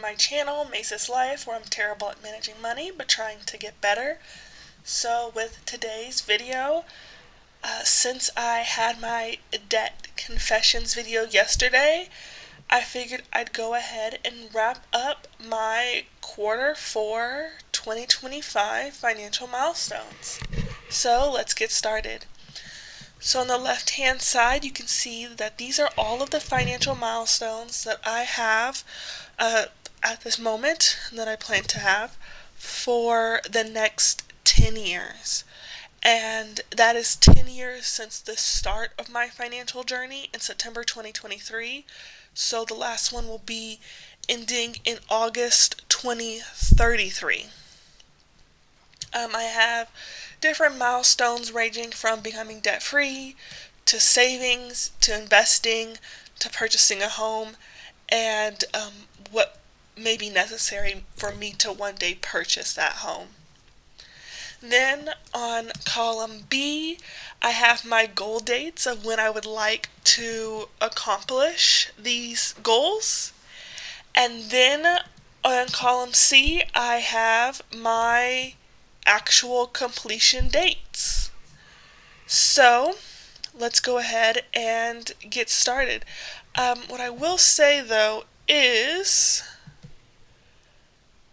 my channel, Mace's Life, where I'm terrible at managing money but trying to get better. So with today's video, since I had my debt confessions video yesterday, I figured I'd go ahead and wrap up my Q4 2025 financial milestones. So let's get started. So on the left hand side, you can see that these are all of the financial milestones that I have at this moment, that I plan to have for the next 10 years. And that is 10 years since the start of my financial journey in September 2023. So the last one will be ending in August 2033. I have different milestones ranging from becoming debt-free to savings to investing to purchasing a home, and what may be necessary for me to one day purchase that home. Then on column B, I have my goal dates of when I would like to accomplish these goals. And then on column C, I have my actual completion dates. So let's go ahead and get started. What I will say though is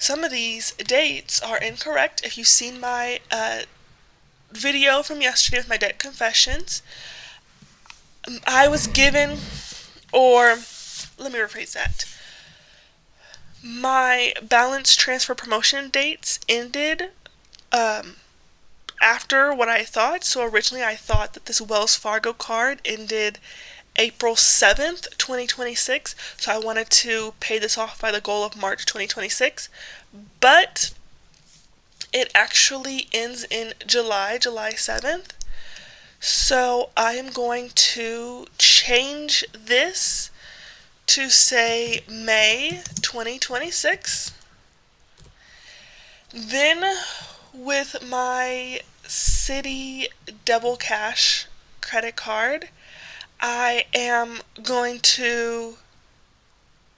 some of these dates are incorrect. If you've seen my video from yesterday with my debt confessions, I was given, or let me rephrase that. My balance transfer promotion dates ended after what I thought. So originally I thought that this Wells Fargo card ended April 7th, 2026. So I wanted to pay this off by the goal of March 2026. But it actually ends in July 7th. So I am going to change this to say May 2026. Then with my Citi Double Cash credit card, I am going to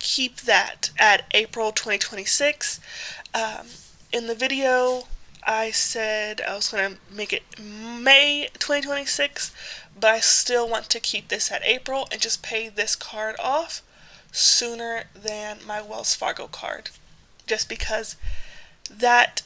keep that at April 2026. In the video, I said I was going to make it May 2026, but I still want to keep this at April and just pay this card off sooner than my Wells Fargo card, just because that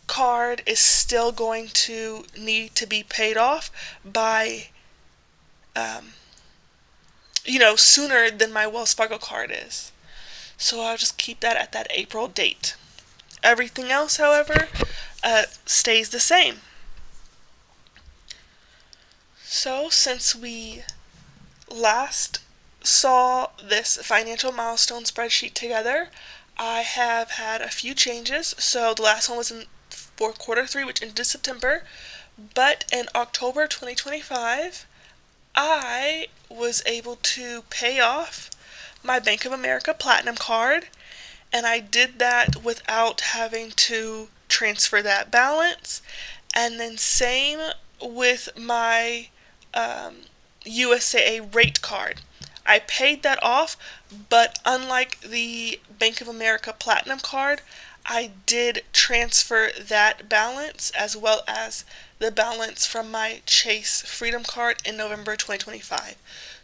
card is still going to need to be paid off by sooner than my Wells Fargo card is. So I'll just keep that at that April date. Everything else, however, stays the same. So since we last saw this financial milestone spreadsheet together, I have had a few changes. So the last one was for Q3, which ended September, but in October 2025, I was able to pay off my Bank of America Platinum card, and I did that without having to transfer that balance. And then same with my USAA rate card. I paid that off, but unlike the Bank of America Platinum card, I did transfer that balance as well as the balance from my Chase Freedom card in November 2025.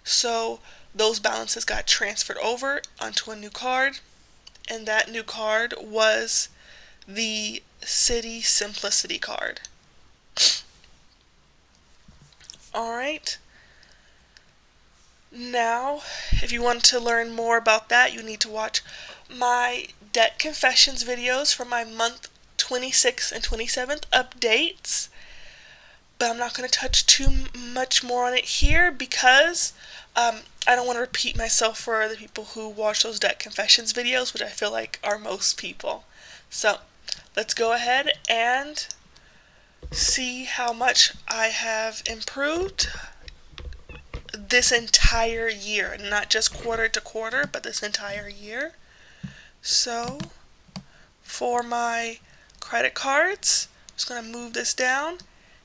So those balances got transferred over onto a new card, and that new card was the Citi Simplicity card. Alright. Now, if you want to learn more about that, you need to watch my debt confessions videos for my month 26th and 27th updates. But I'm not going to touch too much more on it here because I don't want to repeat myself for the people who watch those debt confessions videos, which I feel like are most people. So let's go ahead and see how much I have improved this entire year, not just quarter to quarter, but this entire year. So for my credit cards, I'm just going to move this down.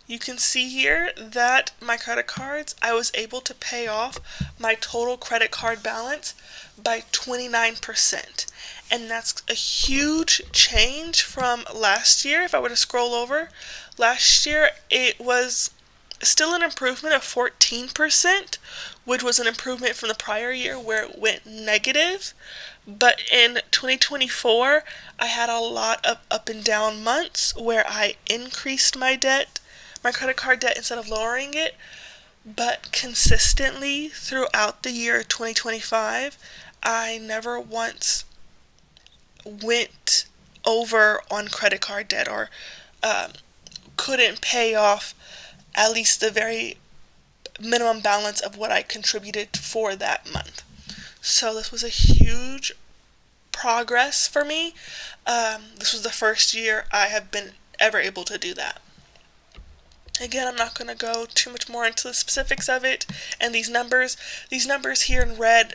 You can see here that my credit cards, I was able to pay off my total credit card balance by 29%. and that's a huge change from last year. If I were to scroll over, last year it was still an improvement of 14%, which was an improvement from the prior year where it went negative. But in 2024, I had a lot of up and down months where I increased my debt, my credit card debt, instead of lowering it. But consistently throughout the year 2025, I never once went over on credit card debt or um, couldn't pay off at least the very minimum balance of what I contributed for that month. So this was a huge progress for me. This was the first year I have been ever able to do that. Again, I'm not going to go too much more into the specifics of it and these numbers. These numbers here in red,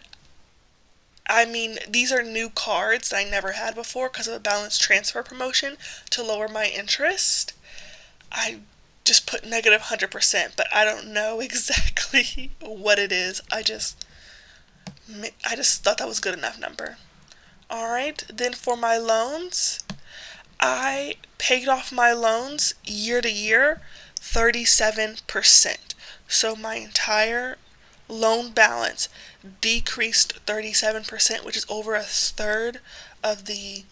I mean, these are new cards that I never had before because of a balance transfer promotion to lower my interest. I just put negative 100%, but I don't know exactly what it is. I just thought that was a good enough number. Alright, then for my loans, I paid off my loans year to year 37%. So my entire loan balance decreased 37%, which is over a third of the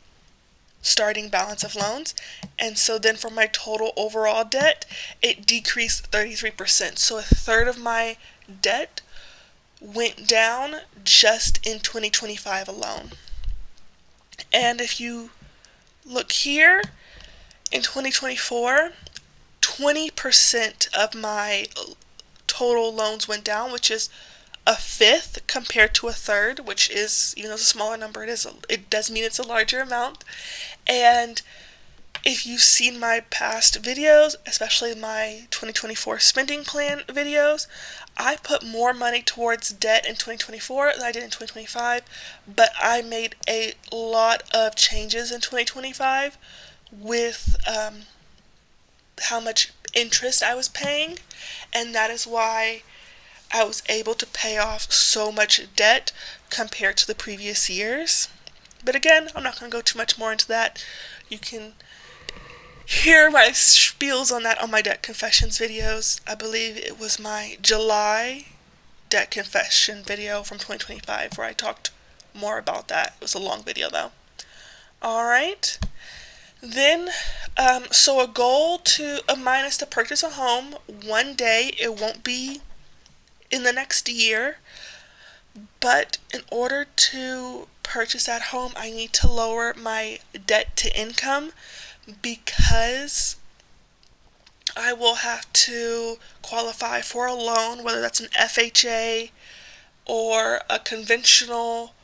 starting balance of loans. And so then for my total overall debt, it decreased 33%. So a third of my debt went down just in 2025 alone. And if you look here, in 2024, 20% of my total loans went down, which is a fifth compared to a third, which is, even though it's a smaller number, it does mean it's a larger amount. And if you've seen my past videos, especially my 2024 spending plan videos, I put more money towards debt in 2024 than I did in 2025, but I made a lot of changes in 2025 with how much interest I was paying, and that is why I was able to pay off so much debt compared to the previous years. But again, I'm not going to go too much more into that. You can hear my spiels on that on my debt confessions videos. I believe it was my July debt confession video from 2025 where I talked more about that. It was a long video though. Alright. Then, so a goal of mine is to purchase a home one day. It won't be in the next year, but in order to purchase that home, I need to lower my debt to income because I will have to qualify for a loan, whether that's an FHA or a conventional,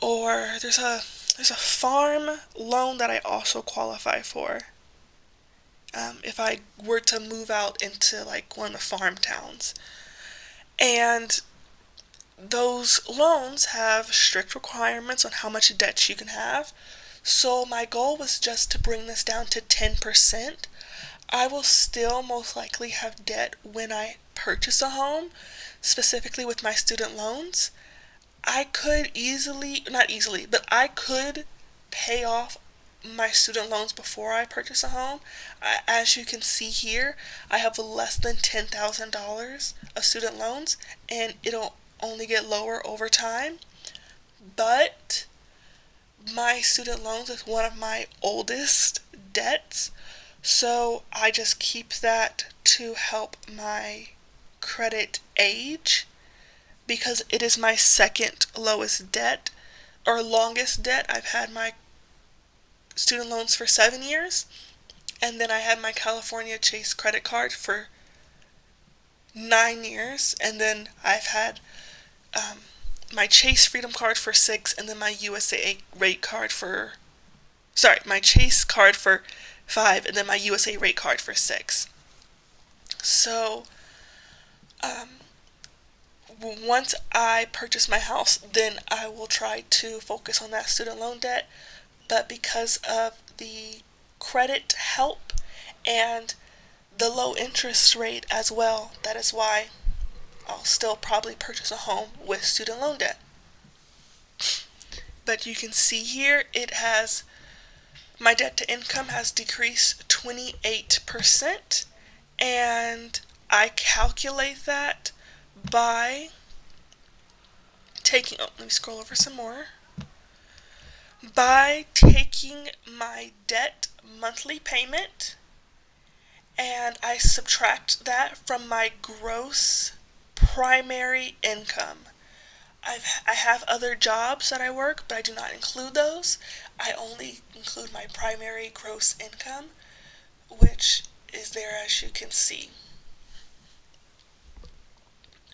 or there's a farm loan that I also qualify for. If I were to move out into like one of the farm towns. And those loans have strict requirements on how much debt you can have. So my goal was just to bring this down to 10%. I will still most likely have debt when I purchase a home, specifically with my student loans. I could I could pay off my student loans before I purchase a home. As you can see here, I have less than $10,000 of student loans, and it'll only get lower over time. But my student loans is one of my oldest debts, so I just keep that to help my credit age, because it is my second lowest debt, or longest debt. I've had my student loans for 7 years, and then I had my California Chase credit card for 9 years, and then I've had my Chase Freedom card for 6, and then my USA rate card for, my Chase card for 5, and then my USA rate card for 6. So, once I purchase my house, then I will try to focus on that student loan debt. But because of the credit help and the low interest rate as well, that is why I'll still probably purchase a home with student loan debt. but you can see here my debt to income has decreased 28%, and I calculate that by let me scroll over some more, by taking my debt monthly payment and I subtract that from my gross primary income. I have other jobs that I work, but I do not include those. I only include my primary gross income, which is there as you can see.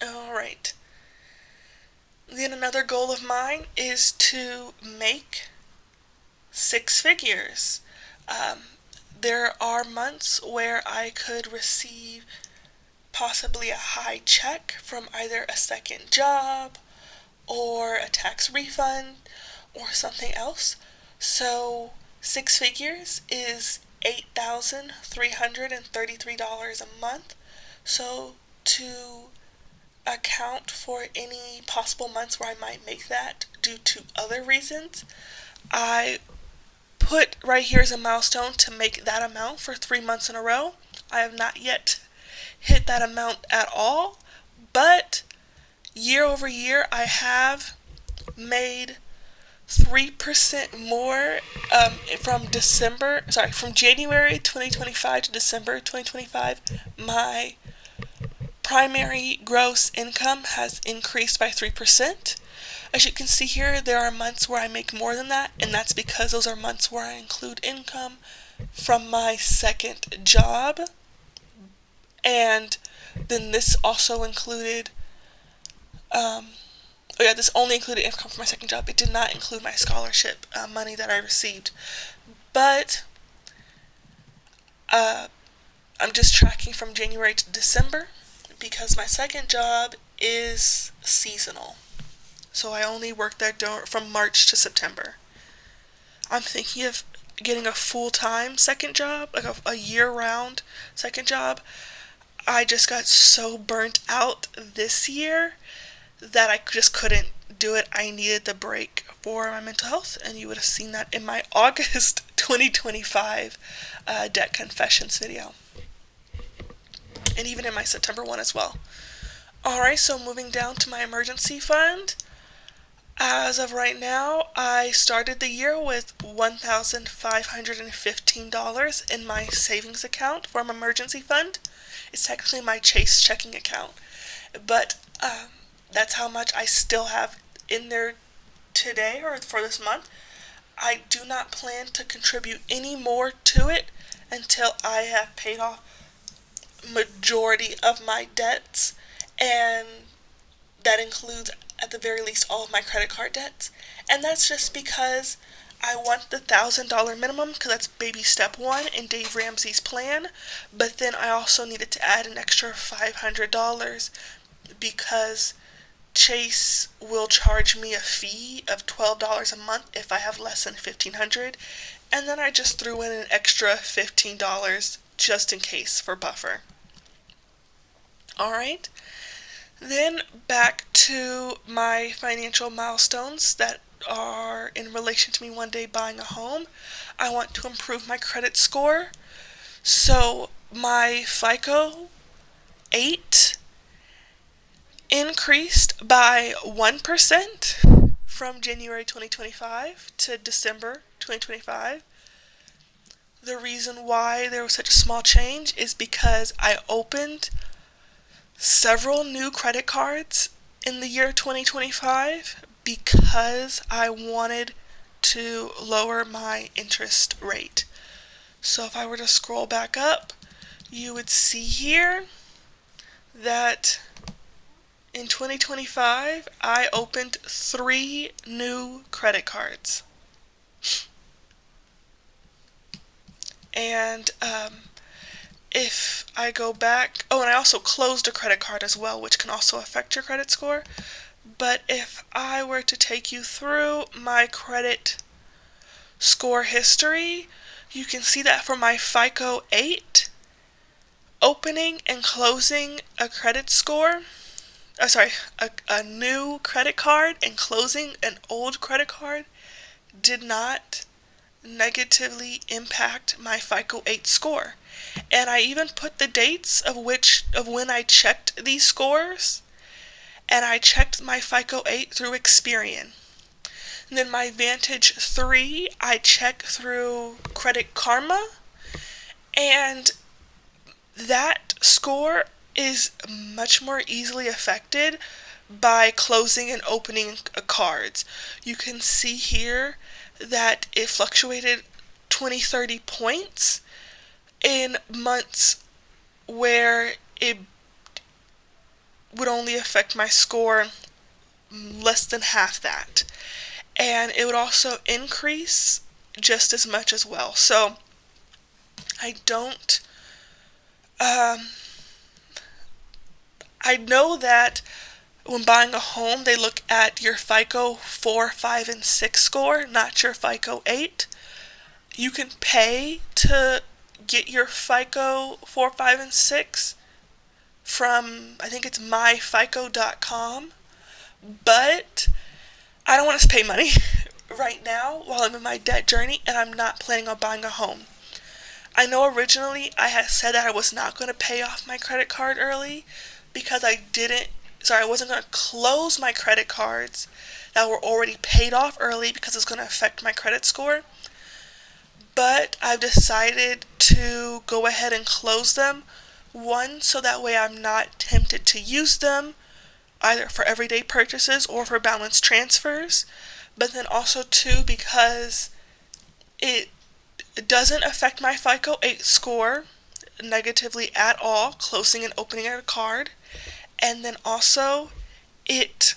Alright. Then another goal of mine is to make 6 figures. There are months where I could receive possibly a high check from either a second job or a tax refund or something else. So 6 figures is $8,333 a month. So to account for any possible months where I might make that due to other reasons, I put right here as a milestone to make that amount for 3 months in a row. I have not yet hit that amount at all, but year over year I have made 3% more from January 2025 to December 2025. My primary gross income has increased by 3%. As you can see here, there are months where I make more than that, and that's because those are months where I include income from my second job. And then this also included, this only included income from my second job. It did not include my scholarship money that I received. But I'm just tracking from January to December because my second job is seasonal. So I only work there from March to September. I'm thinking of getting a full-time second job, like a year-round second job. I just got so burnt out this year that I just couldn't do it. I needed the break for my mental health, and you would have seen that in my August 2025 debt confessions video. And even in my September one as well. Alright, so moving down to my emergency fund. As of right now, I started the year with $1,515 in my savings account for my emergency fund. It's technically my Chase checking account, but that's how much I still have in there today or for this month. I do not plan to contribute any more to it until I have paid off majority of my debts, and that includes at the very least all of my credit card debts. And that's just because I want the $1,000 minimum, because that's baby step 1 in Dave Ramsey's plan. But then I also needed to add an extra $500 because Chase will charge me a fee of $12 a month if I have less than $1,500. And then I just threw in an extra $15 just in case for buffer. Alright. Then back to my financial milestones that are in relation to me one day buying a home. I want to improve my credit score. So my FICO 8 increased by 1% from January 2025 to December 2025. The reason why there was such a small change is because I opened several new credit cards in the year 2025 because I wanted to lower my interest rate. So if I were to scroll back up, you would see here that in 2025 I opened 3 new credit cards. And if I go back, and I also closed a credit card as well, which can also affect your credit score. But if I were to take you through my credit score history, you can see that for my FICO 8, opening and closing a credit score, a new credit card and closing an old credit card did not negatively impact my FICO 8 score. And I even put the dates of when I checked these scores, and I checked my FICO 8 through Experian. And then my Vantage 3, I check through Credit Karma, and that score is much more easily affected by closing and opening cards. You can see here that it fluctuated 20-30 points in months where it would only affect my score less than half that. And it would also increase just as much as well. So I don't, I know that when buying a home, they look at your FICO 4, 5, and 6 score, not your FICO 8. You can pay to get your FICO 4, 5, and 6 from, I think it's myfico.com, but I don't want to pay money right now while I'm in my debt journey, and I'm not planning on buying a home. I know originally I had said that I was not going to pay off my credit card early because I wasn't going to close my credit cards that were already paid off early because it's going to affect my credit score. But I've decided to go ahead and close them. One, so that way I'm not tempted to use them either for everyday purchases or for balance transfers. But then also two, because it doesn't affect my FICO 8 score negatively at all, closing and opening a card. And then also, it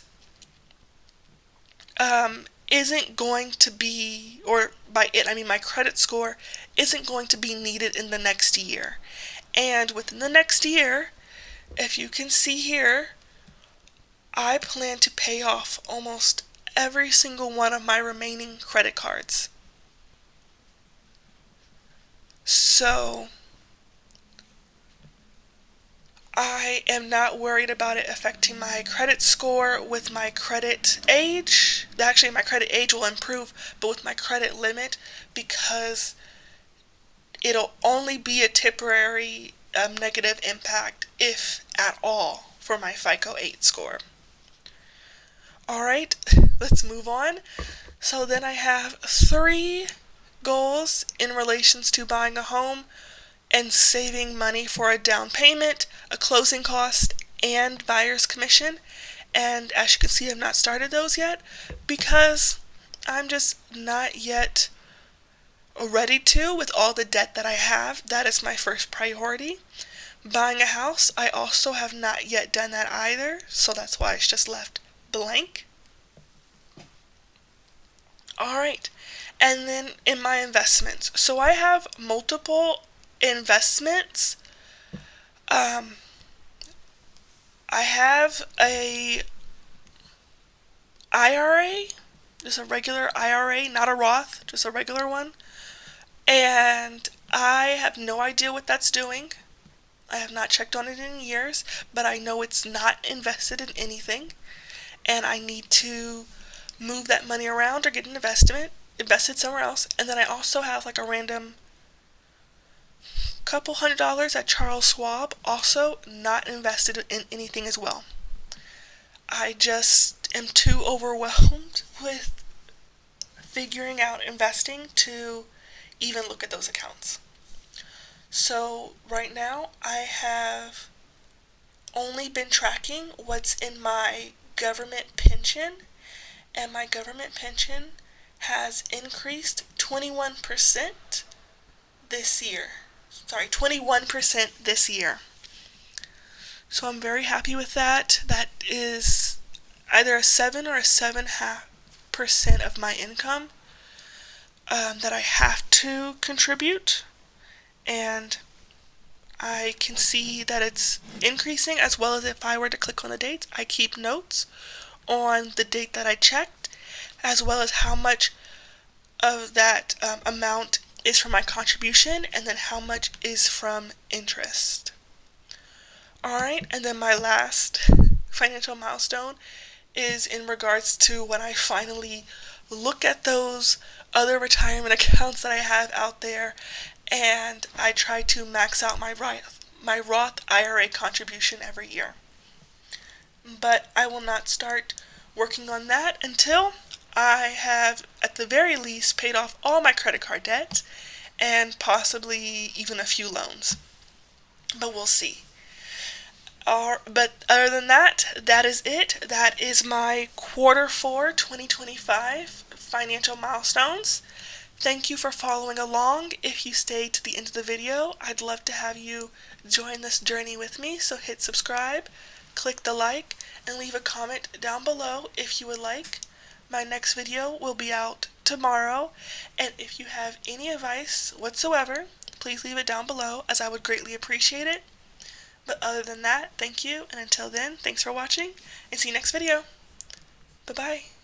isn't going to be, or by it I mean my credit score, isn't going to be needed in the next year. And within the next year, if you can see here, I plan to pay off almost every single one of my remaining credit cards. So I am not worried about it affecting my credit score with my credit age. Actually, my credit age will improve, but with my credit limit, because it'll only be a temporary negative impact, if at all, for my FICO 8 score. Alright, let's move on. So then I have 3 goals in relations to buying a home and saving money for a down payment, a closing cost, and buyer's commission. And as you can see, I've not started those yet because I'm just not yet ready to with all the debt that I have. That is my first priority. Buying a house, I also have not yet done that either, so that's why it's just left blank. Alright, and then in my investments. So I have multiple investments. I have a IRA, just a regular IRA, not a Roth, just a regular one. And I have no idea what that's doing. I have not checked on it in years, but I know it's not invested in anything. And I need to move that money around or get an invested somewhere else. And then I also have like a random couple $100 at Charles Schwab, also not invested in anything as well. I just am too overwhelmed with figuring out investing to even look at those accounts. So right now I have only been tracking what's in my government pension, and my government pension has increased 21% this year. 21% this year. So I'm very happy with that. That is either a 7 or a 7.5% of my income that I have to contribute, and I can see that it's increasing, as well as if I were to click on the dates, I keep notes on the date that I checked, as well as how much of that amount is from my contribution, and then how much is from interest. Alright, and then my last financial milestone is in regards to when I finally look at those other retirement accounts that I have out there, and I try to max out my Roth IRA contribution every year. But I will not start working on that until I have, at the very least, paid off all my credit card debt and possibly even a few loans. But we'll see. But other than that, that is it. That is my Q4 2025 financial milestones. Thank you for following along. If you stayed to the end of the video, I'd love to have you join this journey with me. So hit subscribe, click the like, and leave a comment down below if you would like. My next video will be out tomorrow, and if you have any advice whatsoever, please leave it down below, as I would greatly appreciate it. But other than that, thank you, and until then, thanks for watching, and see you next video. Bye-bye.